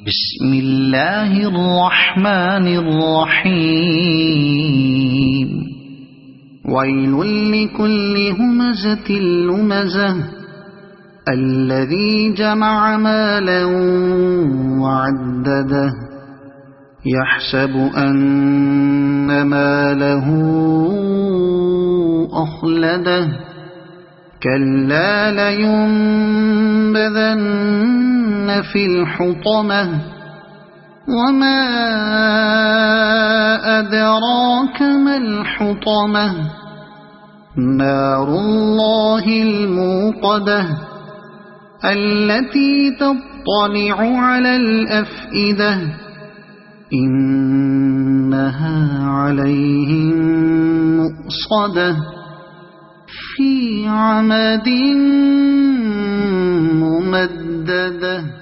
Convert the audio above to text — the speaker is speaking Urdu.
بسم الله الرحمن الرحيم ويل لكل همزة لمزة الذي جمع مالا وعدده يحسب أن ماله أخلده كلا لينبذن في الحطمة وما أدراك ما الحطمة نار الله الموقدة التي تطلع على الأفئدة إنها عليهم مؤصدة في عمد ممددة.